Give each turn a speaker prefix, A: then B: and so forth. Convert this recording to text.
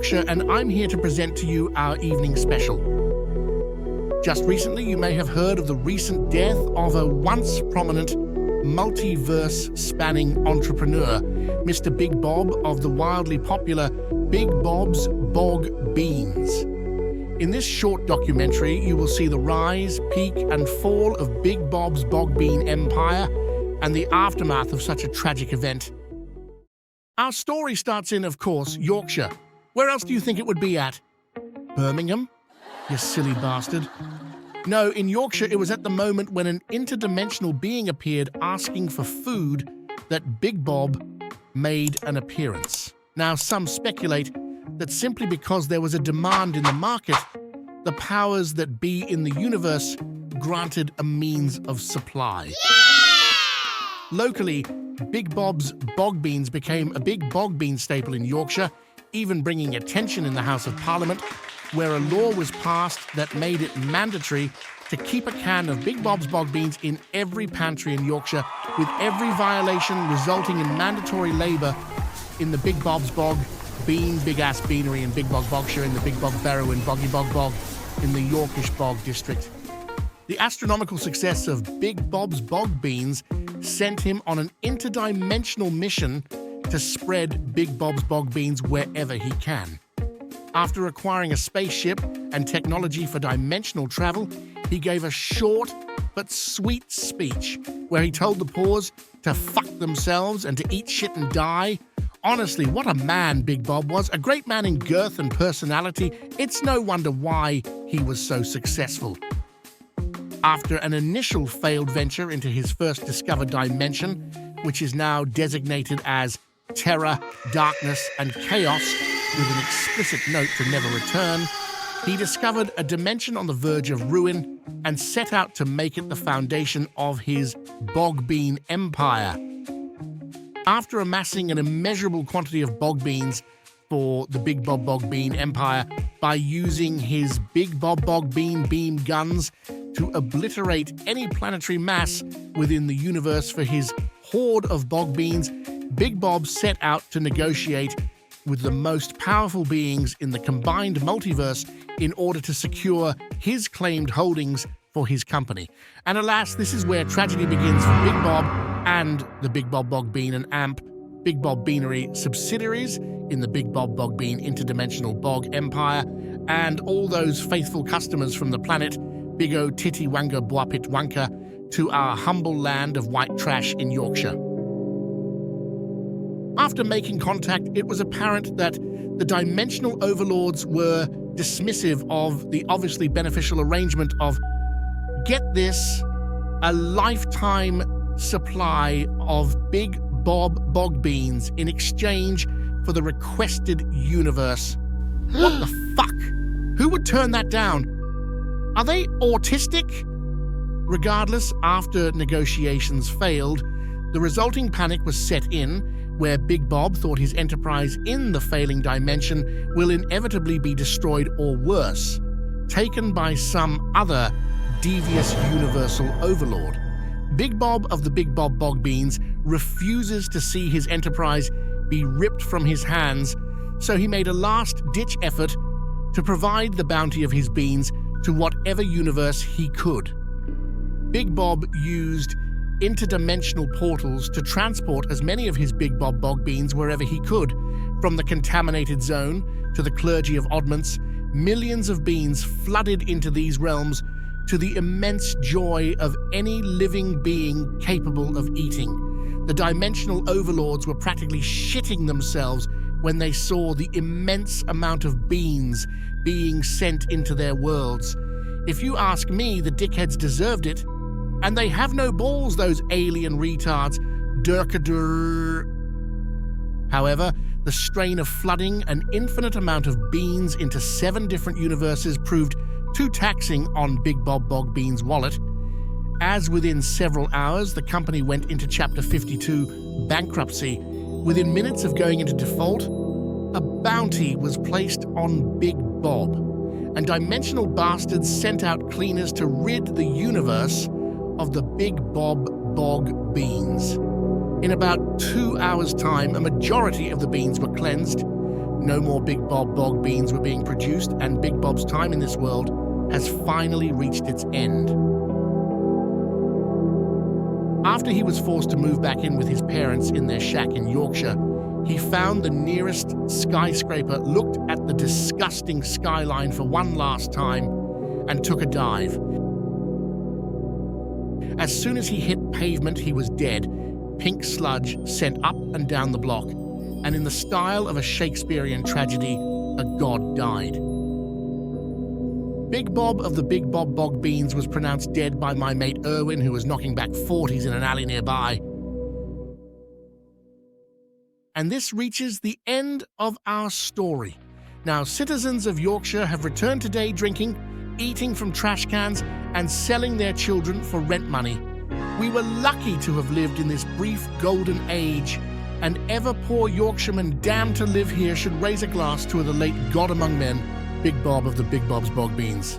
A: Yorkshire, and I'm here to present to you our evening special. Just recently, you may have heard of the recent death of a once prominent multiverse-spanning entrepreneur, Mr. Big Bob of the wildly popular Big Bob's Bog Beans. In this short documentary, you will see the rise, peak, and fall of Big Bob's Bog Bean empire and the aftermath of such a tragic event. Our story starts in, of course, Yorkshire. Where else do you think it would be at? Birmingham? You silly bastard. No, in Yorkshire, it was at the moment when an interdimensional being appeared asking for food that Big Bob made an appearance. Now, some speculate that simply because there was a demand in the market, the powers that be in the universe granted a means of supply. Yeah! Locally, Big Bob's Bog Beans became a big bog bean staple in Yorkshire, even bringing attention in the House of Parliament, where a law was passed that made it mandatory to keep a can of Big Bob's Bog Beans in every pantry in Yorkshire, with every violation resulting in mandatory labour in the Big Bob's Bog Bean, Big Ass Beanery in Big Bog Bogshire, in the Big Bog Barrow and Boggy Bog Bog in the Yorkish Bog district. The astronomical success of Big Bob's Bog Beans sent him on an interdimensional mission to spread Big Bob's Bog Beans wherever he can. After acquiring a spaceship and technology for dimensional travel, he gave a short but sweet speech where he told the poors to fuck themselves and to eat shit and die. Honestly, what a man Big Bob was, a great man in girth and personality. It's no wonder why he was so successful. After an initial failed venture into his first discovered dimension, which is now designated as Terror, Darkness, and Chaos, with an explicit note to never return, he discovered a dimension on the verge of ruin and set out to make it the foundation of his Bog Bean empire. After amassing an immeasurable quantity of bog beans for the Big Bob Bog Bean empire by using his Big Bob Bog Bean beam guns to obliterate any planetary mass within the universe for his horde of bog beans, Big Bob set out to negotiate with the most powerful beings in the combined multiverse in order to secure his claimed holdings for his company. And alas, this is where tragedy begins for Big Bob and the Big Bob Bog Bean and AMP, Big Bob Beanery subsidiaries in the Big Bob Bog Bean interdimensional bog empire, and all those faithful customers from the planet Big O Titty Wanga Bwapit Wanka to our humble land of white trash in Yorkshire. After making contact, it was apparent that the dimensional overlords were dismissive of the obviously beneficial arrangement of, get this, a lifetime supply of Big Bob Bog Beans in exchange for the requested universe. What the fuck? Who would turn that down? Are they autistic? Regardless, after negotiations failed, the resulting panic was set in, where Big Bob thought his enterprise in the failing dimension will inevitably be destroyed or worse, taken by some other devious universal overlord. Big Bob of the Big Bob Bog Beans refuses to see his enterprise be ripped from his hands, so he made a last-ditch effort to provide the bounty of his beans to whatever universe he could. Big Bob used interdimensional portals to transport as many of his Big Bob Bog Beans wherever he could. From the contaminated zone to the clergy of oddments, millions of beans flooded into these realms to the immense joy of any living being capable of eating. The dimensional overlords were practically shitting themselves when they saw the immense amount of beans being sent into their worlds. If you ask me, the dickheads deserved it. And they have no balls, those alien retards. Durkadur. However, the strain of flooding an infinite amount of beans into 7 different universes proved too taxing on Big Bob Bog Bean's wallet. As within several hours, the company went into Chapter 52 bankruptcy. Within minutes of going into default, a bounty was placed on Big Bob, and dimensional bastards sent out cleaners to rid the universe of the Big Bob Bog Beans. In about 2 hours' time, a majority of the beans were cleansed. No more Big Bob Bog Beans were being produced, and Big Bob's time in this world has finally reached its end. After he was forced to move back in with his parents in their shack in Yorkshire, he found the nearest skyscraper, looked at the disgusting skyline for one last time, and took a dive. As soon as he hit pavement, he was dead, pink sludge sent up and down the block, and in the style of a Shakespearean tragedy, a god died. Big Bob of the Big Bob Bog Beans was pronounced dead by my mate Erwin, who was knocking back 40s in an alley nearby. And this reaches the end of our story. Now, citizens of Yorkshire have returned to day drinking, eating from trash cans, and selling their children for rent money. We were lucky to have lived in this brief golden age, and ever poor Yorkshireman damned to live here should raise a glass to the late god among men, Big Bob of the Big Bob's Bog Beans.